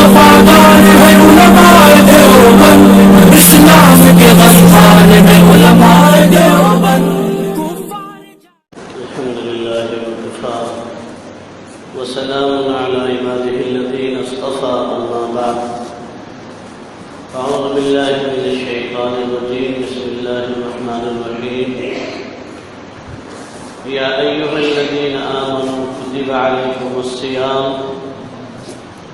وفادار ہے علماء دیوبند، اسلام کے غمخوار ہے علماء دیوبند۔ الحمد لله وكفى وسلام على عباده الذين اصطفى، أما بعد، أعوذ بالله من الشيطان الرجيم، بسم الله الرحمن الرحيم. يا أيها الذين آمنوا كتب عليكم الصيام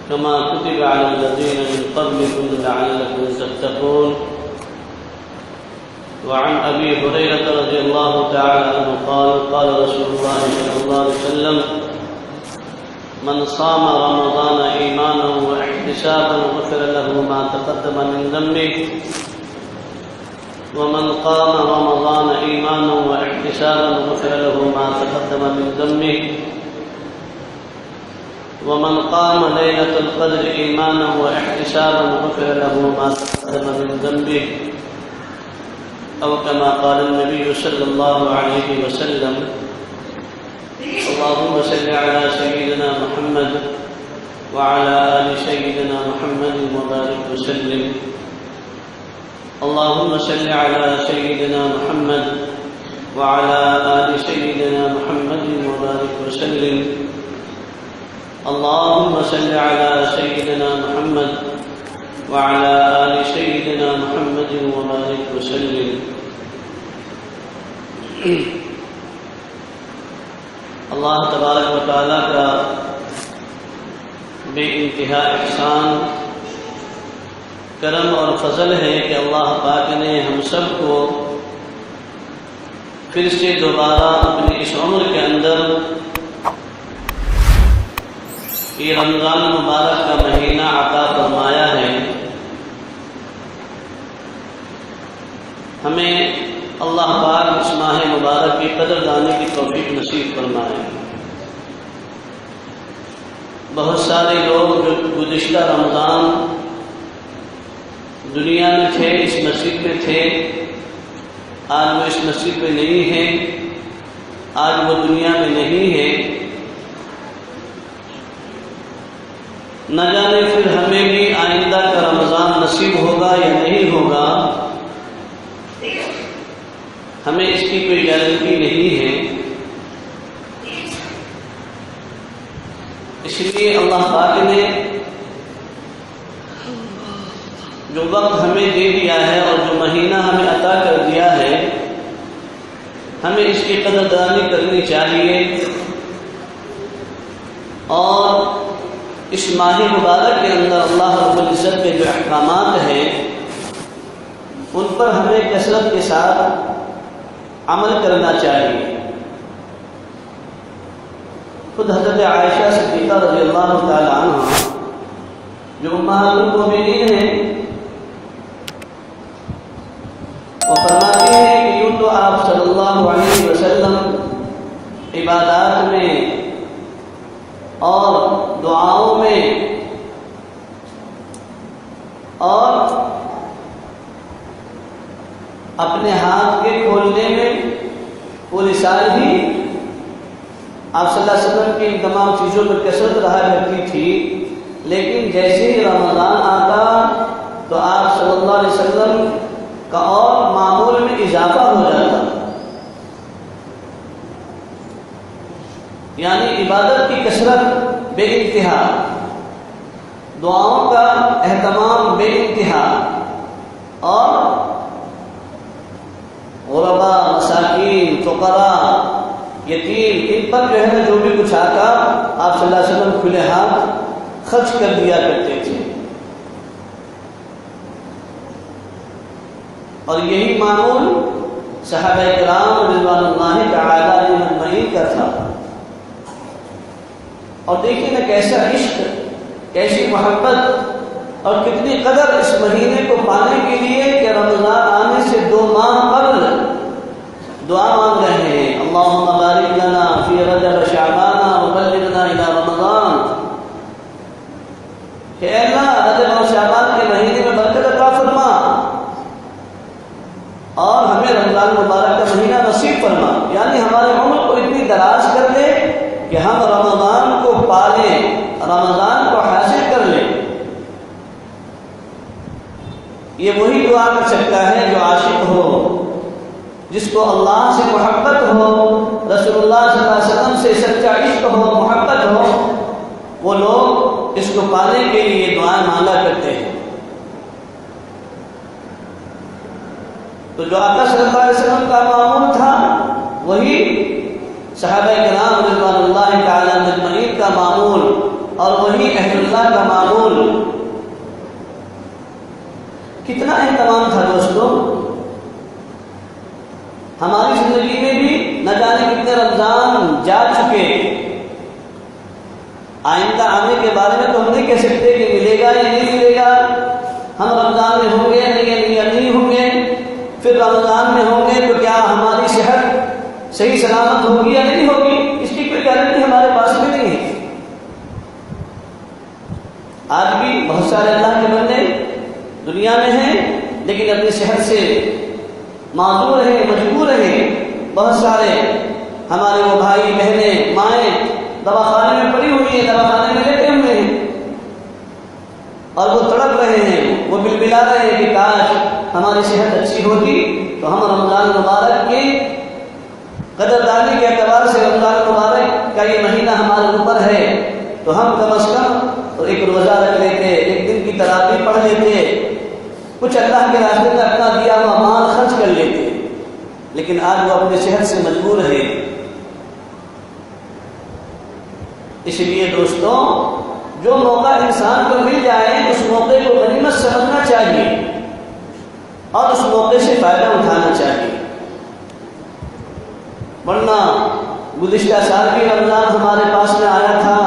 كما كتب على الذين من قبلكم لعلكم تتقون. وعن أبي هريرة رضي الله تعالى عنه قال قال رسول الله صلى الله عليه وسلم: من صام رمضان إيمانا واحتسابا غفر له ما تقدم من ذنبه، ومن قام رمضان إيمانا واحتسابا غفر له ما تقدم من ذنبه، ومن قام ليلة القدر إيمانا واحتسابا غفر له ما تقدم من ذنبه، أو كما قال النبي صلى الله عليه وسلم. اللهم صل على سيدنا محمد وعلى آل سيدنا محمد وبارك وسلم. اللهم صل على سيدنا محمد وعلى آل سيدنا محمد وبارك وسلم. اللهم صل على سيدنا محمد وعلى آل سيدنا محمد وبارك وسلم. اللہ تبارک و تعالیٰ کا بے انتہا احسان، کرم اور فضل ہے کہ اللہ پاک نے ہم سب کو پھر سے دوبارہ اپنی اس عمر کے اندر یہ رمضان مبارک کا مہینہ عطا فرمایا ہے. ہمیں اللہ پاک اس ماہ مبارک کی قدر دانے کی توفیق نصیب فرمائے. بہت سارے لوگ جو گزشتہ رمضان دنیا میں تھے، اس مسجد میں تھے، آج وہ اس مسجد میں نہیں ہیں، آج وہ دنیا میں نہیں ہیں. نہ جانے پھر ہمیں بھی آئندہ کا رمضان نصیب ہوگا یا نہیں ہوگا، ہمیں اس کی کوئی گارنٹی نہیں ہے. اس لیے اللہ پاک نے جو وقت ہمیں دے دیا ہے اور جو مہینہ ہمیں عطا کر دیا ہے، ہمیں اس کی قدردانی کرنی چاہیے. اور اس ماہ مبارک کے اندر اللہ رب العزت کے جو احکامات ہیں ان پر ہمیں کثرت کے ساتھ عمل کرنا چاہیے. خود حضرت عائشہ صدیقہ رضی اللہ تعالی عنہ جو امہات المؤمنین ہیں، وہ فرماتی ہیں کہ یوں تو آپ صلی اللہ علیہ وسلم عبادات میں اور دعاؤں میں اور اپنے ہاتھ کے کھولنے میں پورے سال ہی آپ صلی اللہ علیہ وسلم کی ان تمام چیزوں پر کثرت رہا کرتی تھی، لیکن جیسے ہی رمضان آتا تو آپ صلی اللہ علیہ وسلم کا اور معمول میں اضافہ ہو جاتا. یعنی عبادت کی کثرت بے انتہا، دعاؤں کا اہتمام بے انتہا، اور غربا، مساکین، فقراء، یتیم، ان پر جو ہے نا جو بھی کچھ آتا آپ صلی اللہ علیہ وسلم کھلے ہاتھ خرچ کر دیا کرتے تھے. اور یہی معمول صحابہ کرام رضوان اللہ تعالی علیہم اجمعین کا تھا. اور دیکھیے نا کیسا عشق، کیسی محبت اور کتنی قدر اس مہینے کو پانے کے لیے کہ رمضان آنے سے 2 ماہ قبل دعا مانگ رہے ہیں: اللہم بارک لنا فی رجب شعبان وبلغنا الی رمضان. کہ اے اللہ رجب اور شعبان کے مہینے میں برکت عطا فرما اور ہمیں رمضان مبارک کا مہینہ نصیب فرما. یعنی ہمارے عمر کو اتنی دراز کر دے کہ ہم رمضان کو پالیں، رمضان کو حاصل کر لیں. یہ وہی دعا کر سکتا ہے جو عاشق ہو، جس کو اللہ سے محبت ہو، رسول اللہ صلی اللہ علیہ وسلم سے سچا عشق ہو، محبت ہو، وہ لوگ اس کو پانے کے لیے دعائیں مانگا کرتے ہیں۔ تو جو آقا صلی اللہ علیہ وسلم کا معمول تھا وہی صحابہ کرام رضوان اللہ تعالی اجمعین کا معمول اور وہی اہل اللہ کا معمول۔ کتنا اہتمام تھا دوستو، ہماری زندگی میں بھی نہ جانے کتنے رمضان جا چکے، آئندہ آنے کے بارے میں تو ہم نہیں کہہ سکتے کہ ملے گا یا نہیں ملے گا، ہم رمضان میں ہوں گے نہیں ہوں گے، پھر رمضان میں ہوں گے تو کیا ہماری صحت صحیح سلامت ہوگی یا نہیں ہوگی، اس کی کوئی گارنٹی ہمارے پاس میں نہیں ہے۔ آج بھی بہت سارے اللہ کے بندے دنیا میں ہیں لیکن اپنی صحت سے معذور ہیں، مجبور ہیں۔ بہت سارے ہمارے وہ بھائی بہنیں مائیں دواخانے میں پڑی ہوئی ہیں، دواخانے میں لیٹے ہوئے ہیں اور وہ تڑپ رہے ہیں، وہ بلبلا رہے ہیں کہ کاش ہماری صحت اچھی ہوتی تو ہم رمضان مبارک کی قدردانی کے اعتبار سے رمضان مبارک کا یہ مہینہ ہمارے اوپر ہے تو ہم کم از کم تو ایک روزہ رکھ لیتے، ایک دن کی تراویح پڑھ لیتے، کچھ اللہ کے راستے میں اپنا دیا ہوا مال خرچ کر لیتے، لیکن آج وہ اپنی صحت سے مجبور ہے۔ اس لیے دوستوں، جو موقع انسان کو مل جائے اس موقع کو غنیمت سمجھنا چاہیے اور اس موقع سے فائدہ اٹھانا چاہیے، ورنہ گزشتہ سال بھی رمضان ہمارے پاس میں آیا تھا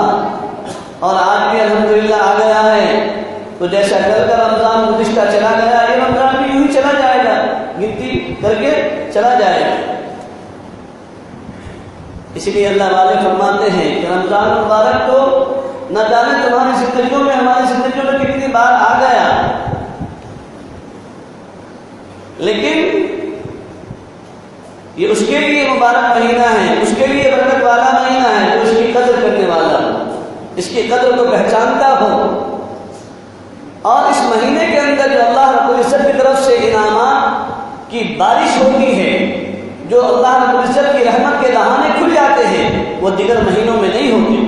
اور آج بھی الحمدللہ آ گیا ہے، تو جیسا کل کا رمضان گزشتہ چلا گیا یہ رمضان بھی یوں ہی چلا جائے گا، گنتی کر کے چلا جائے گا۔ اسی لیے اللہ والے فرماتے ہیں کہ رمضان مبارک تو نہ جانے تمہاری زندگیوں میں ہماری زندگیوں میں کتنی بار آ گیا، لیکن یہ اس کے لیے مبارک مہینہ ہے، اس کے لیے برکت والا مہینہ ہے جو اس کی قدر کرنے والا ہو، اس کی قدر کو پہچانتا ہو، اور اس مہینے کے اندر جو اللہ رب العزت کی طرف سے انعامات کی بارش ہوتی ہے، جو اللہ رب العزت کی رحمت کے دہانے کھل جاتے ہیں، وہ دیگر مہینوں میں نہیں ہوتے۔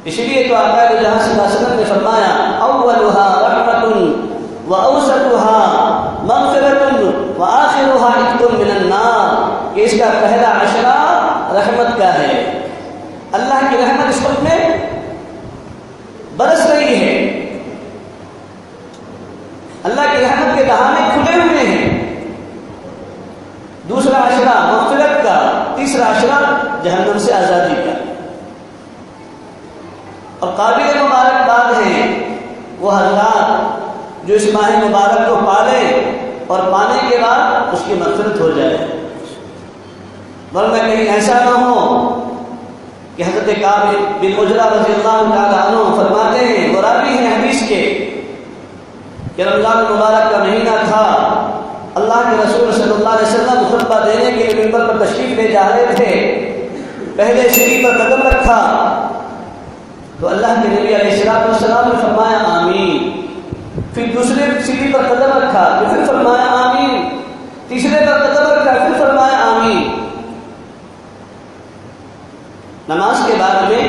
اسی لیے تو آقا جہاں صلی اللہ علیہ وسلم نے فرمایا اولها رحمۃ واوسطها مغفرۃ واخرها عتق من النار، کہ اس کا پہلا عشرہ رحمت کا ہے، اللہ کی رحمت اس وقت میں برس رہی ہے، اللہ کی رحمت کے دہانے کھلے ہوئے ہیں۔ دوسرا عشرہ مغفرت کا، تیسرا عشرہ جہنم سے آزادی کا۔ اور قابل مبارکباد ہیں وہ حضرات جو اس ماہ مبارک کو پالیں اور پانے کے بعد اس کی مغفرت ہو جائے، ورنہ کہیں ایسا نہ ہو کہ حضرت کعب بن عجرہ رضی اللہ تعالیٰ عنہ فرماتے ہیں، وہ راوی ہیں حدیث کے، کہ رمضان مبارک کا مہینہ تھا، اللہ کے رسول صلی اللہ علیہ وسلم خطبہ دینے کے لیے منبر پر تشریف لے جا رہے تھے، پہلے سیڑھی پر قدم رکھا تو اللہ کے نبی علیہ السلام نے فرمایا آمین، پھر دوسرے سیڑھی پر قدم رکھا تو پھر فرمایا آمین، تیسرے پر قدم رکھا پھر فرمایا آمین۔ نماز کے بعد میں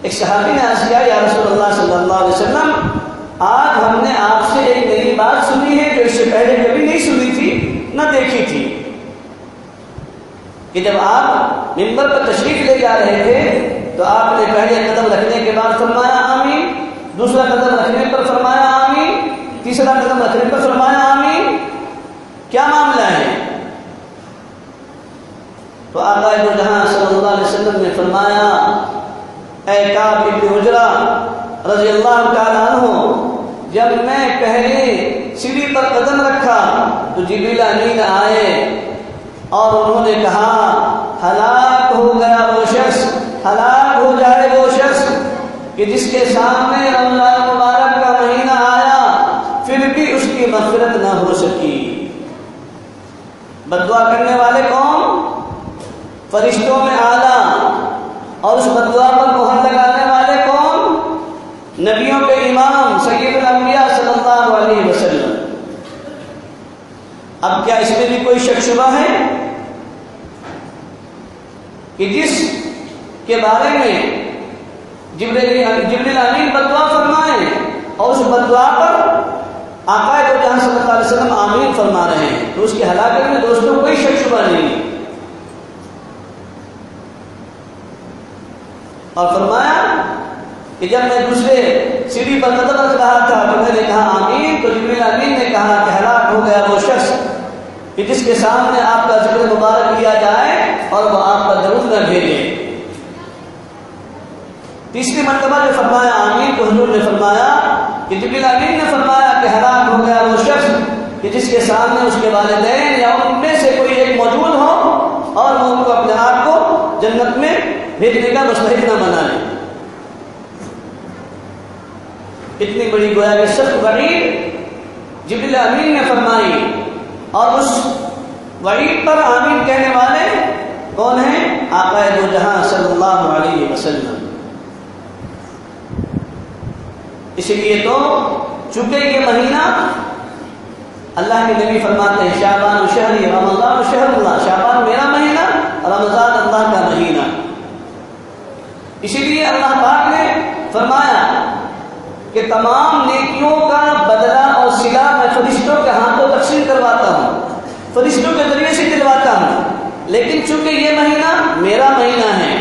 ایک صحابی نے عرض کیا، یا رسول اللہ صلی اللہ علیہ وسلم، آج ہم نے آپ سے ایک نئی بات سنی ہے جو اس سے پہلے کبھی نہیں سنی تھی نہ دیکھی تھی، کہ جب آپ منبر پر تشریف لے جا رہے تھے تو آپ نے پہلے قدم رکھنے کے بعد فرمایا آمین، دوسرا قدم رکھنے پر فرمایا آمین، تیسرا قدم رکھنے پر فرمایا آمین، کیا معاملہ ہے؟ تو آقا دو جہاں صلی اللہ علیہ وسلم نے فرمایا، اے کعب بن عجرہ رضی اللہ تعالیٰ عنہ، جب میں پہلے سیڑھی پر قدم رکھا تو جبریل امین آئے اور انہوں نے کہا ہلاک ہو گیا وہ شخص، ہلاک ہو جائے وہ شخص کہ جس کے سامنے رمضان مبارک کا مہینہ آیا پھر بھی اس کی مغفرت نہ ہو سکی۔ بد دعا کرنے والے کون؟ فرشتوں میں اعلیٰ، اور اس بد دعا پر مہر لگانے والے کون؟ نبیوں کے امام سید الانبیاء صلی اب کیا اس میں بھی کوئی شک شبہ ہے کہ جس کے بارے میں جبریل امین بدعا فرمائے اور اس بدعا پر آقا دو جہاں صلی اللہ علیہ وسلم آمین فرما رہے ہیں، تو اس کی ہلاکت میں دوستوں کوئی شک شبہ نہیں۔ اور فرمایا کہ جب میں دوسرے سیڑھی پر قدم رکھ رہا تھا تو میں نے کہا آمین، تو جبریل امین نے کہا کہ ہلاک ہو گیا وہ شخص کہ جس کے سامنے آپ کا ذکر مبارک کیا جائے اور وہ آپ کا درود نہ بھیجے۔ تیسری مرتبہ جو فرمایا آمین تو حضور نے فرمایا کہ جبریل امین نے فرمایا کہ ہلاک ہو گیا وہ شخص کہ جس کے سامنے اس کے والدین یا ان میں سے کوئی ایک موجود ہو اور وہ ان کو اپنے آپ کو جنت میں بھیجنے کا مستحق نہ بنا لے۔ اتنی بڑی گویا کہ سخت وعید جبریل امین نے فرمائی، اور اس وعید پر آمین کہنے والے کون ہیں؟ آقا دو جہاں صلی اللہ علیہ وسلم۔ اسی لیے تو چونکہ یہ مہینہ اللہ کے نبی فرماتے ہیں شعبان شہری رمضان شہر اللہ، شعبان میرا مہینہ، رمضان اللہ کا مہینہ۔ اسی لیے اللہ پاک نے فرمایا کہ تمام نیکیوں کا بدلہ اور صلہ میں فرشتوں کے ہاتھوں تقسیم کرواتا ہوں، فرشتوں کے ذریعے سے دلواتا ہوں، لیکن چونکہ یہ مہینہ میرا مہینہ ہے،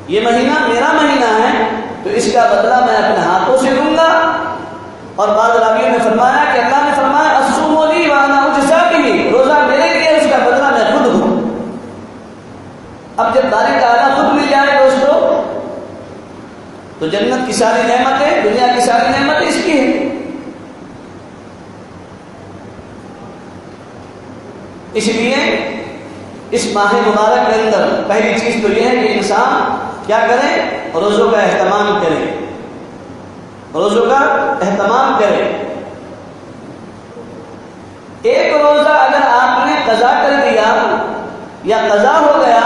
یہ مہینہ میرا مہینہ ہے، تو اس کا بدلہ میں اپنے ہاتھوں سے دوں گا۔ اور بعض راویوں نے فرمایا کہ اللہ نے فرمایا الصوم لی وانا اجزا بہ، روزہ میرے لیے، اس کا بدلہ میں خود ہوں۔ اب جب باری تعالیٰ خود مل جائے دوستو تو جنت کی ساری نعمتیں، دنیا کی ساری نعمتیں اس کی ہیں۔ اس لیے اس ماہ مبارک کے اندر پہلی چیز تو یہ ہے کہ انسان کیا کرے؟ روزوں کا اہتمام کرے، روزوں کا اہتمام کرے۔ ایک روزہ اگر آپ نے قضا کر دیا یا قضا ہو گیا،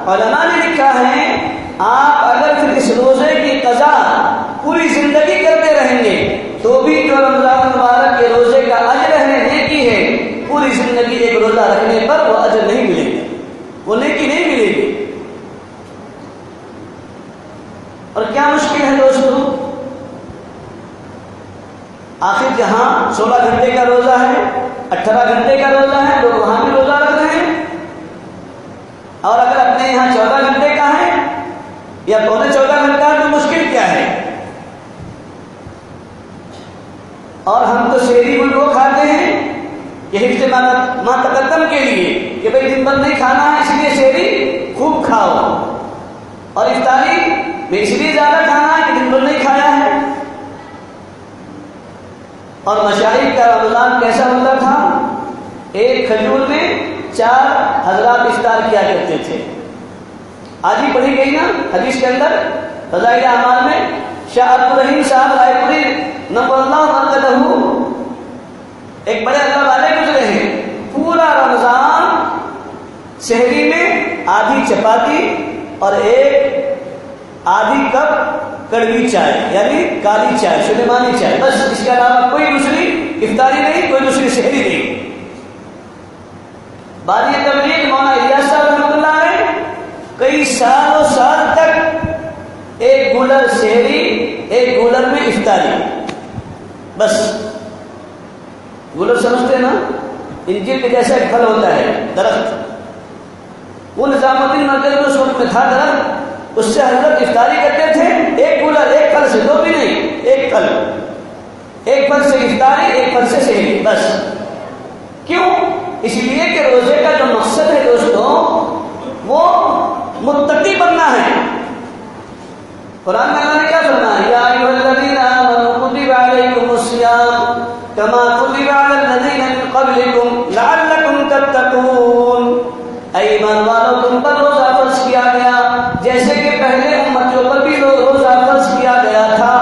علماء نے لکھا ہے آپ اگر پھر اس روزے کی قضا پوری زندگی کرتے رہیں گے تو بھی جو رمضان مبارک کے روزے کا اجر ہے، نیکی ہے، پوری زندگی ایک روزہ رکھنے پر وہ اجر نہیں ملے گا، وہ نیکی نہیں ملے گی۔ اور کیا مشکل ہے دوستو، آخر جہاں 16 گھنٹے کا روزہ ہے، 18 گھنٹے کا روزہ ہے، لوگ وہاں بھی روزہ رکھ رہے ہیں، اور اگر اپنے یہاں 14 گھنٹے کا ہے یا پونے 14 گھنٹہ تو مشکل کیا ہے؟ اور ہم تو شہری وہ کھاتے ہیں کہ حفظ ما تقدم کے لیے کہ بھئی دن بھر نہیں کھانا ہے، اس لیے شہری خوب کھاؤ، اور افطاری میں اس لیے زیادہ کھانا ہے کہ دن بھر نہیں کھایا ہے۔ اور مشائخ کا رمضان کیسا ہوتا تھا؟ ایک کھجور میں 4 حضرات افطار کیا کرتے تھے۔ آج ہی پڑھی گئی نا حدیث کے اندر فضائل اعمال میں، شاہ عبد الرحیم صاحب رائے پوری نور اللہ مرکزہ، ایک بڑے اللہ والے گزرے ہیں، پورا رمضان سحری میں آدھی چپاتی اور ایک آدھی کپ کڑوی چائے یعنی کالی چائے، سلیمانی چائے، بس اس کے علاوہ کوئی دوسری افطاری نہیں، کوئی دوسری سحری نہیں۔ بانی تبلیغ مولانا الیاس صاحب رحمۃ اللہ علیہ کئی سالوں سال تک ایک گولر سحری، ایک گولر میں افطاری، بس۔ گولر سمجھتے ہیں نا، انجیر کے جیسا ایک پھل ہوتا ہے، درخت، وہ نظام الدین مرکز میں اس وقت میں تھا درخت، اس سے حضرت افطاری کرتے تھے، ایک گولر، ایک پھل سے، 2 بھی نہیں، ایک پھل، ایک پھل سے افطاری، ایک پھل سے سحری، بس۔ کیوں؟ اس لیے کہ روزے کا جو مقصد ہے دوستوں وہ متقی بننا ہے۔ قرآن میں اللہ نے کیا فرمایا؟ یا ایھا الذین آمنوا کتب علیکم الصیام کما کتب علی الذین من قبلکم لعلکم تتقون۔ اے ایمان والو، تم پر روزہ فرض کیا گیا جیسے کہ پہلے امتوں پر بھی روزہ فرض کیا گیا تھا،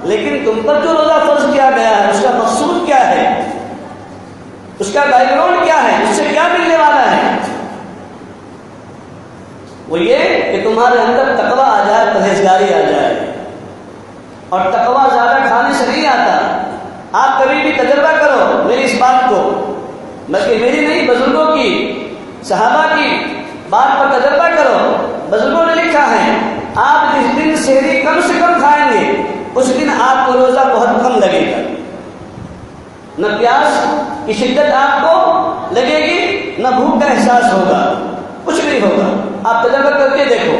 لیکن تم پر جو روزہ فرض کیا گیا ہے اس کا مقصود کیا ہے، اس کا بیک گراؤنڈ کیا ہے، اس سے کیا ملنے والا ہے؟ وہ یہ کہ تمہارے اندر تقویٰ آ جائے، پرہیزگاری آ جائے، اور تقویٰ زیادہ کھانے سے نہیں آتا۔ آپ کبھی بھی تجربہ کرو میری اس بات کو، بلکہ میری نہیں بزرگوں کی، صحابہ کی بات پر تجربہ کرو۔ بزرگوں نے لکھا ہے آپ جس دن سحری کم سے کم کھائیں گے اس دن آپ کو روزہ بہت کم لگے گا، نہ پیاس کی شدت آپ کو لگے گی، نہ بھوک کا احساس ہوگا، کچھ نہیں ہوگا۔ آپ تجربہ کر کے دیکھو،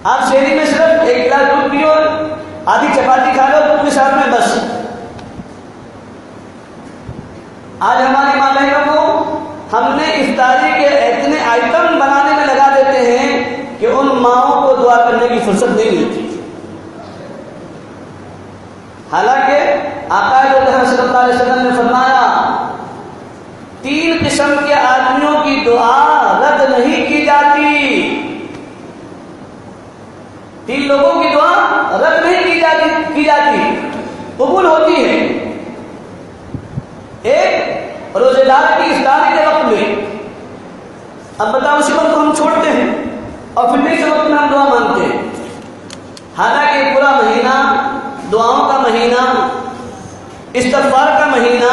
آپ سحری میں صرف ایک گلاس دودھ پیو، آدھی چپاتی کھا لو دودھ کے ساتھ میں، بس۔ آج ہماری ماں بہنوں کو ہم نے افطاری کے اتنے آئٹم بنانے میں لگا دیتے ہیں کہ ان ماؤں کو دعا کرنے کی فرصت نہیں ملتی۔ حالانکہ آقا صلی اللہ علیہ وسلم نے فرمایا 3 قسم کے آدمیوں کی دعا رد نہیں کی جاتی، 3 لوگوں کی دعا رد نہیں کی جاتی، قبول ہوتی ہے۔ ایک روزے دار کی افطاری کے وقت میں، اب بتاؤ اسی وقت ہم چھوڑتے ہیں اور پھر نہیں وقت میں ہم دعا مانگتے ہیں، حالانکہ پورا مہینہ دعاؤں کا مہینہ، استغفار کا مہینہ،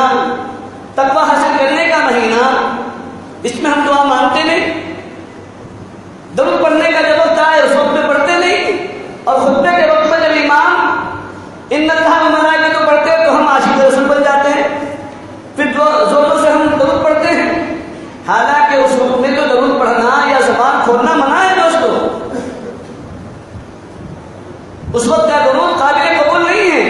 تقویٰ حاصل کرنے کا مہینہ، اس میں ہم دعا مانگتے نہیں۔ درود پڑھنے کا جب وقت آئے اس وقت میں پڑھتے نہیں، اور خطبے کے وقت میں جب امام ان اللہ و ملائکہ پڑھتے ہیں تو ہم عاشق رسول بن جاتے ہیں، پھر زوروں سے ہم درود پڑھتے ہیں، حالانکہ اس وقت میں تو درود پڑھنا یا زبان کھولنا منع ہے دوستو۔ اس وقت کا درود قابل قبول نہیں ہے،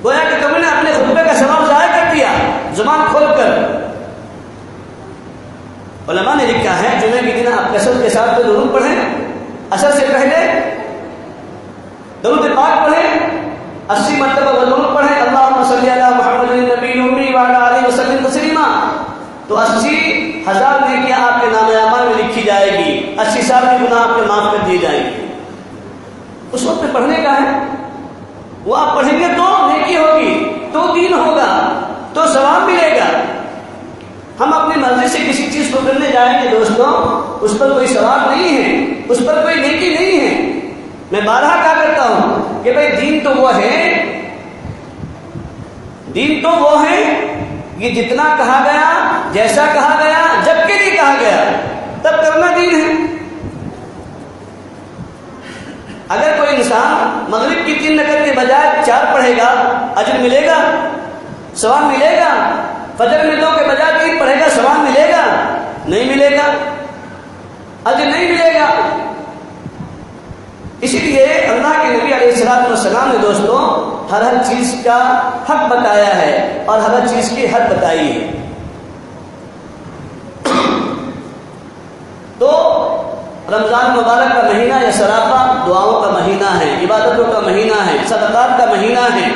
گویا کہ تم نے اپنے خطبے کا ثواب ضائع کر دیا زبان کھول کر۔ علماء نے لکھا ہے جمعے کے دن آپ کثرت کے ساتھ درود پڑھیں، اثر سے پہلے درود پاک پڑھیں، 80 مرتبہ درود پڑھیں، اللہم صلی علی محمد النبی الامی وعلی آلہ وسلم تسلیما، تو 80,000 نیکیاں آپ کے نام اعمال میں لکھی جائے گی، 80 سال کے گناہ آپ کے معاف کر دیے جائیں گے۔ اس وقت میں پڑھنے کا ہے، وہ آپ پڑھیں گے تو نیکی ہوگی، تو دین ہوگا، تو ثواب ملے گا۔ ہم اپنی مرضی سے کسی چیز کو کرنے جائیں گے دوستوں، اس پر کوئی ثواب نہیں ہے، اس پر کوئی نیکی نہیں ہے۔ میں بارہا کہا کرتا ہوں کہ بھئی دین تو وہ ہے، دین تو وہ ہے یہ جتنا کہا گیا، جیسا کہا گیا، جب کے لیے کہا گیا تب کرنا دین ہے۔ اگر کوئی انسان مغرب کی 3 رکعت کے بجائے 4 پڑھے گا اجر ملے گا، ثواب ملے گا۔ فجر میں 2 کے بجائے 3 پڑھے گا، ثواب ملے گا؟ نہیں ملے گا، اجر نہیں ملے گا۔ اسی لیے اللہ کے نبی علیہ السلام نے دوستوں ہر چیز کا حق بتایا ہے اور ہر چیز کی حد بتائی ہے۔ تو رمضان مبارک کا مہینہ یہ سراپا دعاؤں کا مہینہ ہے، عبادتوں کا مہینہ ہے، صدقات کا مہینہ ہے۔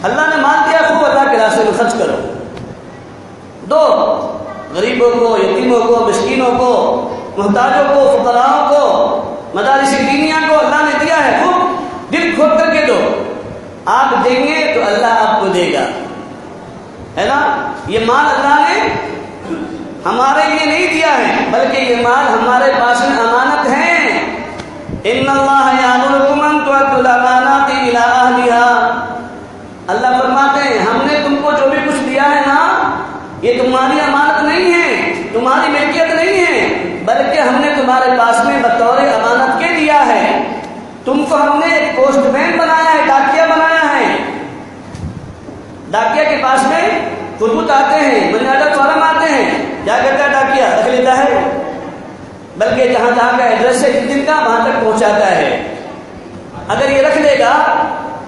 اللہ نے مان دیا خوب اللہ کے راستے میں خرچ کرو، دو غریبوں کو، یتیموں کو، مسکینوں کو، محتاجوں کو، فقراؤں کو، مدارس دینیہ کو اللہ نے دیا ہے، خوب دل کھول کر کے دو۔ آپ دیں گے تو اللہ آپ کو دے گا، ہے نا؟ یہ مال اللہ نے ہمارے لیے نہیں دیا ہے، بلکہ یہ مال ہمارے پاس میں امانت ہے۔ ان اللہ یامرکم ان تؤدوا الامانات الی اہلھا، اللہ فرماتے ہیں ہم نے تم کو جو بھی کچھ دیا ہے نا، یہ تمہاری امانت نہیں ہے، تمہاری ملکیت نہیں ہے، بلکہ ہم نے تمہارے پاس میں بطور امانت کے دیا ہے۔ تم کو ہم نے ایک پوسٹ مین بنایا ہے، ڈاکیا بنایا ہے۔ ڈاکیا کے پاس میں خطوط آتے ہیں، منی آرڈر فارم آتے ہیں، کیا کرتا ہے ڈاکیا؟ رکھ لیتا ہے، بلکہ جہاں جہاں کا ایڈریس ہے جن کا وہاں تک پہنچاتا ہے۔ اگر یہ رکھ لے گا،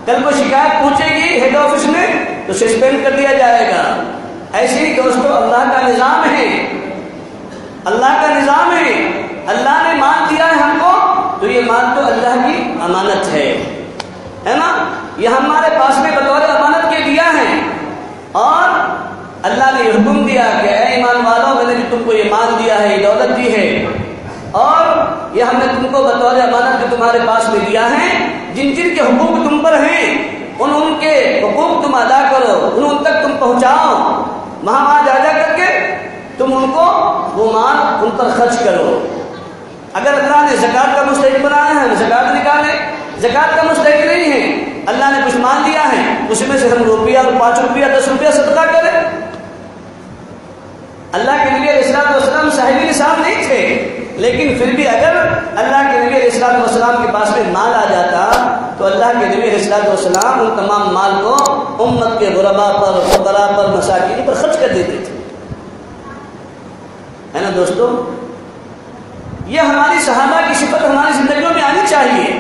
کل کو شکایت پہنچے گی ہیڈ آفس میں تو سسپینڈ کر دیا جائے گا۔ ایسے ہی دوستو اللہ کا نظام ہے، اللہ کا نظام ہے۔ اللہ نے مان دیا ہے ہم کو تو یہ مان تو اللہ کی امانت ہے نا؟ یہ ہمارے پاس میں بطور امانت کے دیا ہے، اور اللہ نے یہ حکم دیا کہ اے ایمان والوں میں نے تم کو یہ مال دیا ہے، یہ دولت دی ہے، اور یہ ہم نے تم کو بطور امانت کے تمہارے پاس میں دیا ہے۔ جن جن کے حقوق تم پر ہیں ان کے حقوق تم ادا کرو، ان تک تم پہنچاؤ، وہاں جا جا کر کے تم ان کو وہ مال ان پر خرچ کرو۔ اگر اللہ نے زکوٰۃ کا مستحق بنایا ہے ہم زکوٰۃ نکالیں، زکوٰۃ کا مستحق نہیں ہے، اللہ نے کچھ مال دیا ہے اس میں سے ہم روپیہ اور 5 روپیہ 10 روپیہ صدقہ کریں، اللہ کے نبی علیہ السلام صاحب نصاب نہیں تھے، لیکن پھر بھی اگر اللہ کے نبی علیہ السلام کے پاس میں مال آ جاتا تو اللہ کے نبی علیہ السلام ان تمام مال کو امت کے غرباء پر، فقراء پر، مساکین پر خرچ کر دیتے تھے، ہے نا دوستو؟ یہ ہماری صحابہ کی صفت ہماری زندگیوں میں آنی چاہیے،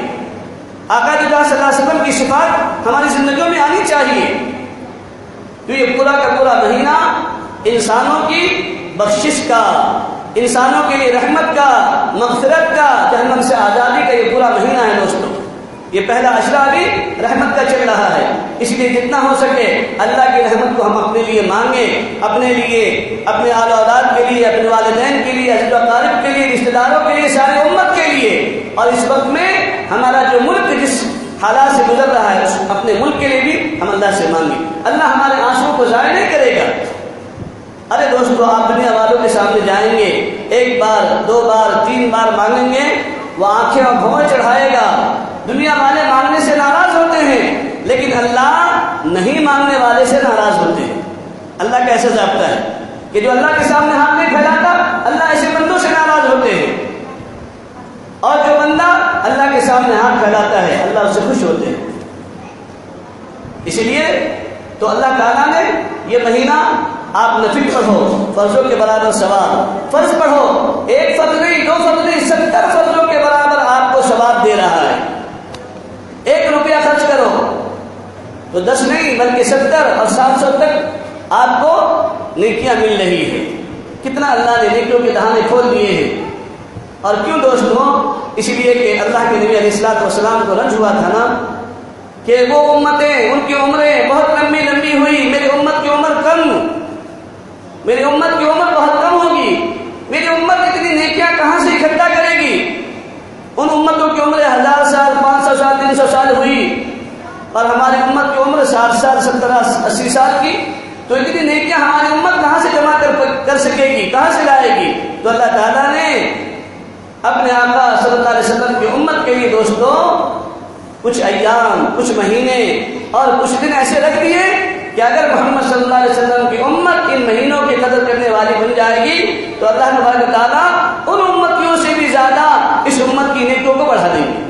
آقا صلی اللہ علیہ وسلم کی صفات ہماری زندگیوں میں آنی چاہیے، تو یہ پورا کا پورا مہینہ انسانوں کی بخشش کا، انسانوں کے لیے رحمت کا، مغفرت کا، جہنم سے آزادی کا یہ پورا مہینہ ہے دوستو۔ یہ پہلا عشرہ ابھی رحمت کا چل رہا ہے، اس لیے جتنا ہو سکے اللہ کی رحمت کو ہم اپنے لیے مانگیں، اپنے لیے، اپنے آل اولاد کے لیے، اپنے والدین کے لیے، عزیز و اقارب کے لیے، رشتہ داروں کے لیے، ساری امت کے لیے۔ اور اس وقت میں ہمارا جو ملک جس حالات سے گزر رہا ہے، اپنے ملک کے لیے بھی ہم اللہ سے مانگیں، اللہ ہمارے آنسوؤں کو ضائع نہیں کرے گا۔ ارے دوستو، آپ دنیا والوں کے سامنے جائیں گے، ایک بار، دو بار، تین بار مانگیں گے، وہ آنکھیں اور بھویں چڑھائے گا۔ دنیا والے مانگنے سے ناراض ہوتے ہیں، لیکن اللہ نہیں مانگنے والے سے ناراض ہوتے ہیں۔ اللہ کا ایسا ضابطہ ہے کہ جو اللہ کے سامنے ہاتھ نہیں پھیلاتا، اللہ ایسے بندوں سے ناراض ہوتے ہیں، اور جو بندہ اللہ کے سامنے ہاتھ پھیلاتا ہے اللہ اس سے خوش ہوتے ہیں۔ اس لیے تو اللہ تعالیٰ نے یہ مہینہ، آپ نفل پڑھو، فرضوں کے برابر ثواب، فرض پڑھو، ایک فرض نہیں، دو فرض نہیں، 70 فرضوں کے برابر آپ کو ثواب دے رہا ہے۔ 1 روپیہ خرچ کرو تو 10 نہیں بلکہ 70 اور 700 تک آپ کو نیکیاں مل رہی ہے۔ کتنا اللہ نے نیکیوں کے دہانے کھول دیے ہیں۔ اور کیوں دوستوں؟ اس لیے کہ اللہ کے نبی علیہ السلام کو رنج ہوا تھا نا کہ وہ امتیں، ان کی عمریں بہت لمبی لمبی ہوئی، میری امت کی عمر کم، میری امت کی عمر بہت کم ہوگی، میری امت اتنی نیکیاں کہاں سے اکٹھا کرے گی؟ ان امتوں کی عمریں 1000 سال، 500 سال، 300 سال ہوئی، اور ہماری امت کی عمر 60 سال، 70، 80 سال کی، تو اتنی نیکیاں ہماری امت کہاں سے جمع کر سکے گی، کہاں سے لائے گی؟ تو اللہ تعالیٰ نے اپنے آقا صلی اللہ علیہ وسلم کی امت کے لیے دوستو کچھ ایام، کچھ مہینے اور کچھ دن ایسے رکھ دیے کہ اگر محمد صلی اللہ علیہ وسلم کی امت ان مہینوں کی قدر کرنے والی بن جائے گی تو اللہ تبارک و تعالیٰ ان امتیوں سے بھی زیادہ اس امت کی نیکیوں کو بڑھا دیں گے،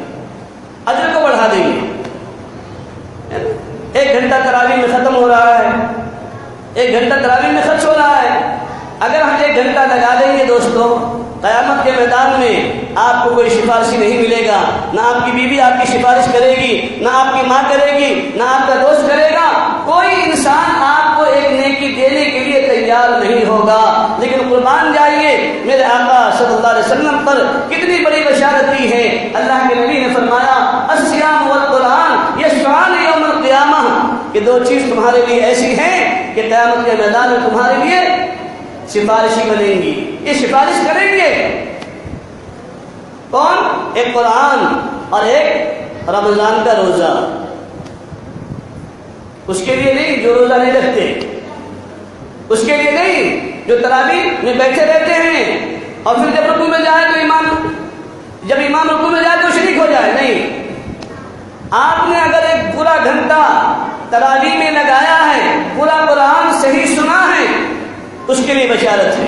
اجر کو بڑھا دیں گے۔ 1 گھنٹہ تراویح میں ختم ہو رہا ہے، 1 گھنٹہ تراویح میں خرچ ہو رہا ہے، اگر ہم 1 گھنٹہ لگا دیں گے دوستو، قیامت کے میدان میں آپ کو کوئی سفارشی نہیں ملے گا، نہ آپ کی بیوی آپ کی سفارش کرے گی، نہ آپ کی ماں کرے گی، نہ آپ کا دوست کرے گا، کوئی انسان آپ کو ایک نیکی دینے کے لیے تیار نہیں ہوگا۔ لیکن قربان جائیے میرے آقا صلی اللہ علیہ وسلم پر کتنی بڑی بشارت دی ہے۔ اللہ کے نبی نے فرمایا الصیام والقرآن یشفعان یوم القیامہ، کہ 2 چیز تمہارے لیے ایسی ہیں کہ قیامت کے میدان میں تمہارے لیے سفارشی بنیں گی، یہ سفارش کریں گے۔ کون؟ ایک قرآن اور ایک رمضان کا روزہ۔ اس کے لیے نہیں جو روزہ نہیں رکھتے، اس کے لیے نہیں جو تراویح میں بیٹھے رہتے ہیں اور پھر جب رکوع میں جائے تو امام رکوع میں جائے تو شریک ہو جائے، نہیں۔ آپ نے اگر ایک پورا گھنٹہ تراویح میں لگایا ہے، پورا قرآن صحیح سنا ہے، اس کے لیے بشارت ہے۔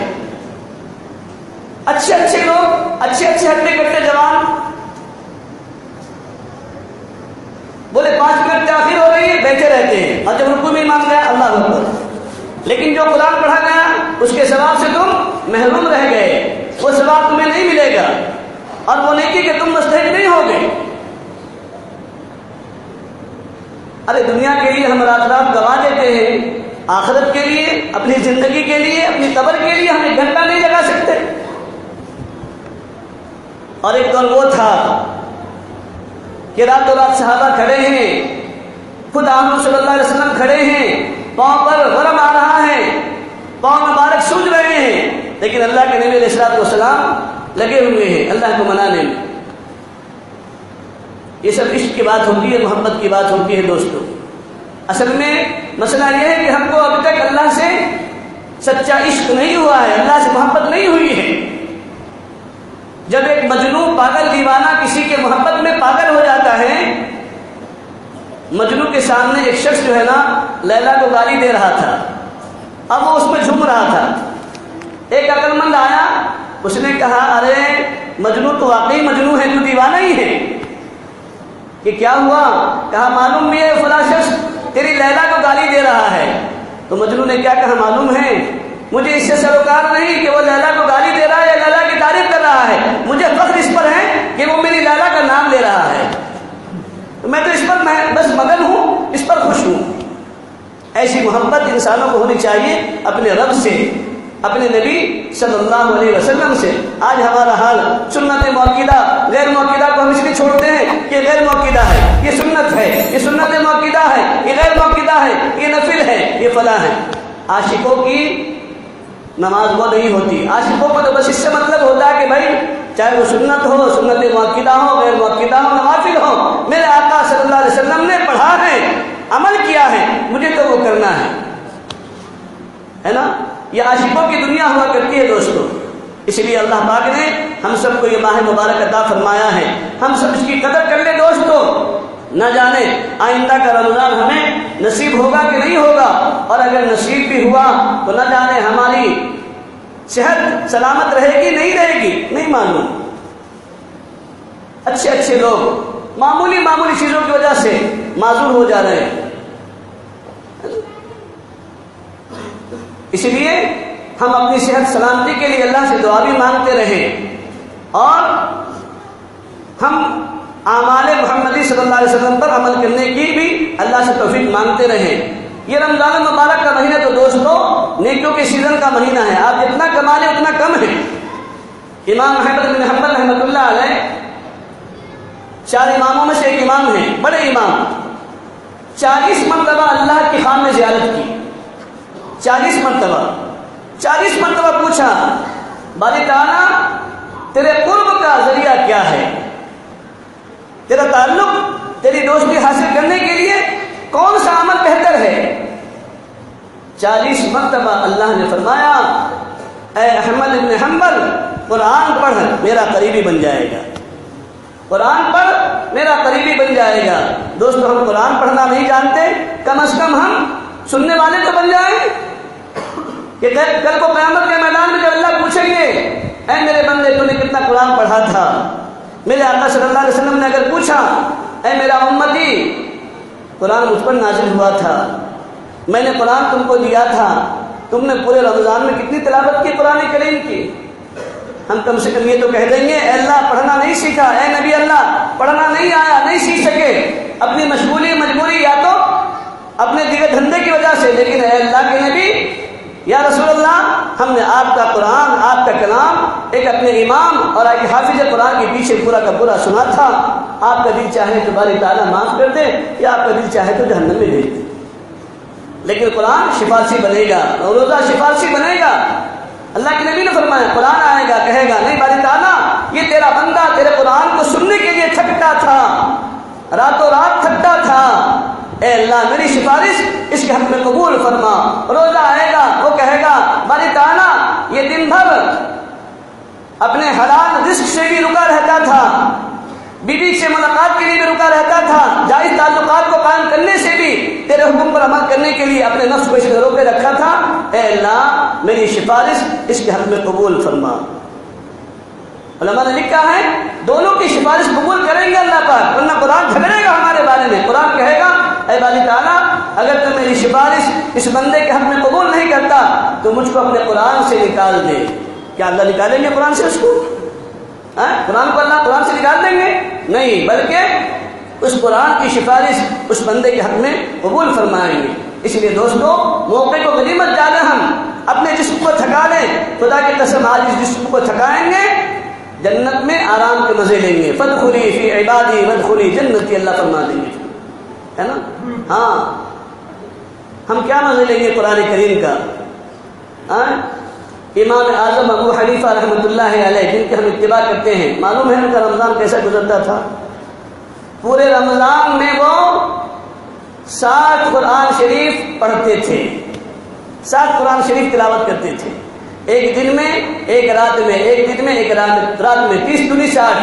اچھے لوگ، اچھے ہٹے کٹے جوان بولے 5 منٹ تاخیر ہو رہی ہے، بیٹھے رہتے ہیں، اور جب رکوع میں امام گیا اللہ اکبر، لیکن جو قرآن پڑھا گیا اس کے ثواب سے تم محروم رہ گئے، وہ ثواب تمہیں نہیں ملے گا، اور وہ نیکی کہ تم مستحق نہیں ہوگے۔ ارے دنیا کے لیے ہم رات رات گوا دیتے ہیں، آخرت کے لیے، اپنی زندگی کے لیے، اپنی قبر کے لیے ہم 1 گھنٹہ نہیں لگا سکتے۔ اور ایک دور وہ تھا کہ راتوں رات صحابہ کھڑے ہیں، خود آقا صلی اللہ علیہ وسلم کھڑے ہیں، پاؤں پر ورم آ رہا ہے، پاؤں مبارک سوج رہے ہیں، لیکن اللہ کے نبی علیہ السلام لگے ہوئے ہیں اللہ کو منانے میں۔ یہ سب عشق کی بات ہوتی ہے، محبت کی بات ہوتی ہے دوستو۔ اصل میں مسئلہ یہ ہے کہ ہم کو ابھی تک اللہ سے سچا عشق نہیں ہوا ہے، اللہ سے محبت نہیں ہوئی ہے۔ جب ایک مجنون پاگل دیوانہ کسی کے محبت میں پاگل ہو جاتا ہے، مجنون کے سامنے ایک شخص جو ہے نا لیلا کو گالی دے رہا تھا، اب وہ اس میں جھوم رہا تھا، ایک عقل مند آیا، اس نے کہا ارے مجنو تو واقعی مجنو ہے، تو دیوانہ ہی ہے، کہ کیا ہوا؟ کہا معلوم بھی ہے فلاں شخص تیری لیلا کو گالی دے رہا ہے۔ تو مجنو نے کیا کہا؟ معلوم ہے مجھے اس سے سروکار نہیں کہ وہ لیلا کو گالی دے رہا ہے یا لیلا کی تعریف کر رہا ہے، مجھے فخر اس پر ہے کہ وہ میری لیلا کا نام لے رہا ہے، میں تو اس پر بس مگن ہوں، اس پر خوش ہوں۔ ایسی محبت انسانوں کو ہونی چاہیے اپنے رب سے، اپنے نبی صلی اللہ علیہ وسلم سے۔ آج ہمارا حال سنت موقدہ غیر موقدہ کو ہم اس لیے چھوڑتے ہیں کہ غیر موقدہ ہے، یہ سنت ہے، یہ سنت موقدہ ہے، یہ غیر موقدہ ہے، یہ نفل ہے، یہ فلاں ہے۔ عاشقوں کی نماز وہ نہیں ہوتی، عاشقوں کو تو بس اس سے مطلب ہوتا ہے کہ بھائی چاہے وہ سنت ہو، سنت موقدہ ہو، غیر موقدہ ہو، نوافل ہو، میرے آقا صلی اللہ علیہ وسلم نے پڑھا ہے، عمل کیا ہے، مجھے تو وہ کرنا ہے نا؟ یہ عاشقوں کی دنیا ہوا کرتی ہے دوستو۔ اس لیے اللہ پاک نے ہم سب کو یہ ماہ مبارک عطا فرمایا ہے، ہم سب اس کی قدر کر لیں دوستو۔ نہ جانے آئندہ کا رمضان ہمیں نصیب ہوگا کہ نہیں ہوگا، اور اگر نصیب بھی ہوا تو نہ جانے ہماری صحت سلامت رہے گی نہیں رہے گی، نہیں معلوم۔ اچھے اچھے لوگ معمولی چیزوں کی وجہ سے معذور ہو جا رہے ہیں۔ اس لیے ہم اپنی صحت سلامتی کے لیے اللہ سے دعا بھی مانگتے رہیں، اور ہم اعمال محمدی صلی اللہ علیہ وسلم پر عمل کرنے کی بھی اللہ سے توفیق مانگتے رہیں۔ یہ رمضان المبارک کا مہینہ تو دوستو نیکیوں کے سیزن کا مہینہ ہے، آپ جتنا کما لیں اتنا کم ہے۔ امام احمد بن حنبل رحمۃ اللہ علیہ 4 اماموں میں سے ایک امام ہیں، بڑے امام، 40 مرتبہ اللہ کی خان میں زیارت کی، 40 مرتبہ پوچھا باری تعالیٰ تیرے قرب کا ذریعہ کیا ہے، تیرا تعلق تیری دوستی حاصل کرنے کے لیے کون سا عمل بہتر ہے؟ 40 مرتبہ اللہ نے فرمایا اے احمد بن حنبل قرآن پڑھ میرا قریبی بن جائے گا، قرآن پڑھ میرا قریبی بن جائے گا۔ دوستو ہم قرآن پڑھنا نہیں جانتے، کم از کم ہم سننے والے تو بن جائیں کہ کل کو قیامت کے میدان میں جب اللہ پوچھیں گے اے میرے بندے تو نے کتنا قرآن پڑھا تھا، میرے آقا صلی اللہ علیہ وسلم نے اگر پوچھا اے میرا امتی قرآن مجھ پر نازل ہوا تھا، میں نے قرآن تم کو دیا تھا، تم نے پورے رمضان میں کتنی تلاوت کی قرآن کریم کی؟ ہم کم سے کم یہ تو کہہ دیں گے اے اللہ پڑھنا نہیں سیکھا، اے نبی اللہ پڑھنا نہیں آیا، نہیں سیکھ سکے، اپنی مشغولی مجبوری یا تو اپنے دیگر دھندے کی وجہ سے، لیکن اے اللہ کے نبی یا رسول اللہ ہم نے آپ کا قرآن، آپ کا کلام ایک اپنے امام اور ایک حافظ قرآن کے پیچھے پورا کا پورا سنا تھا، آپ کا دل چاہے تو باری تعالیٰ معاف کر دے، یا آپ کا دل چاہے تو جہنم میں بھیج دے، لیکن قرآن شفاعی بنے گا، روزہ شفاعی بنے گا۔ اللہ کے نبی نے فرمایا قرآن آئے گا کہے گا نہیں باری تعالیٰ یہ تیرا بندہ تیرے قرآن کو سننے کے لیے تھکتا تھا، راتوں رات تھکتا تھا، اے اللہ میری سفارش اس کے حق میں قبول فرما۔ روزہ آئے گا وہ کہے گا باری تعالیٰ یہ دن بھر اپنے حلال رزق سے بھی رکا رہتا تھا، بیوی سے ملاقات کے لیے بھی رکا رہتا تھا، جائز تعلقات کو قائم کرنے سے بھی تیرے حکم پر عمل کرنے کے لیے اپنے نفس کو اس میں روکے رکھا تھا، اے اللہ میری سفارش اس کے حق میں قبول فرما۔ علماء نے لکھا ہے دونوں کی سفارش قبول کریں گے اللہ پاک، ورنہ قرآن جھگڑے گا ہمارے بارے میں۔ قرآن کہے گا اے باری تعالیٰ اگر تم میری سفارش اس بندے کے حق میں قبول نہیں کرتا تو مجھ کو اپنے قرآن سے نکال دے۔ کیا اللہ نکالیں گے قرآن سے اس کو؟ قرآن کو اللہ قرآن سے نکال دیں گے؟ نہیں، بلکہ اس قرآن کی سفارش اس بندے کے حق میں قبول فرمائیں گے۔ اس لیے دوستو موقع کو غنیمت جانے ہم اپنے جسم کو تھکا لیں، خدا کی قسم آج اس جسم کو تھکائیں گے جنت میں آرام کے مزے لیں گے۔ فادخلی فی عبادی وادخلی جنتی، اللہ فرما دیں گے، ہے نا؟ ہاں ہم کیا مزے لیں گے قرآن کریم کا؟ امام اعظم ابو حنیفہ رحمۃ اللہ علیہ جن کے ہم اتباع کرتے ہیں، معلوم ہے ان کا رمضان کیسا گزرتا تھا؟ پورے رمضان میں وہ 60 قرآن شریف پڑھتے تھے، 60 قرآن شریف تلاوت کرتے تھے، ایک دن میں ایک رات میں، ایک دن میں ایک رات میں، 30 دونی 60،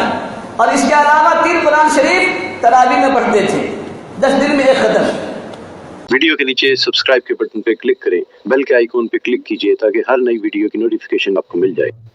اور اس کے علاوہ 3 قرآن شریف تراویح میں پڑھتے تھے، 10 دن میں ایک ختم۔ ویڈیو کے نیچے سبسکرائب کے بٹن پہ کلک کریں، بیل کے آئیکن پہ کلک کیجئے تاکہ ہر نئی ویڈیو کی نوٹیفیکیشن آپ کو مل جائے۔